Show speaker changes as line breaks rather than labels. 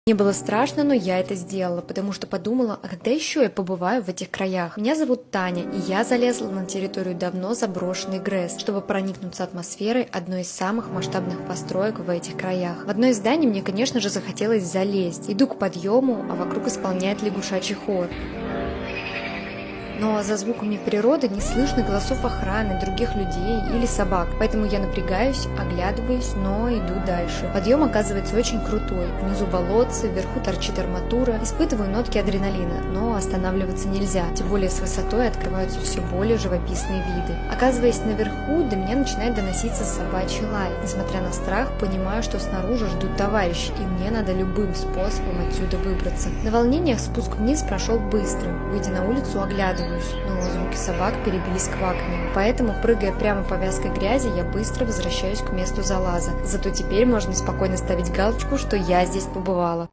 Мне было страшно, но я это сделала, потому что подумала, а когда еще я побываю в этих краях? Меня зовут Таня, и я залезла на территорию давно заброшенной ГРЭС, чтобы проникнуться атмосферой одной из самых масштабных построек в этих краях. В одно из зданий мне, конечно же, захотелось залезть. Иду к подъему, а вокруг исполняет лягушачий хор. Но за звуками природы не слышно голосов охраны, других людей или собак, поэтому я напрягаюсь, оглядываюсь, но иду дальше. Подъем оказывается очень крутой. Внизу болотце, вверху торчит арматура. Испытываю нотки адреналина, но останавливаться нельзя, тем более с высотой открываются все более живописные виды. Оказываясь наверху, до меня начинает доноситься собачий лай. Несмотря на страх, понимаю, что снаружи ждут товарищи, и мне надо любым способом отсюда выбраться. На волнениях спуск вниз прошел быстро. Выйдя на улицу, оглядываюсь, но звуки собак перебились кваканьем. Поэтому, прыгая прямо по вязкой грязи, я быстро возвращаюсь к месту залаза. Зато теперь можно спокойно ставить галочку, что я здесь побывала.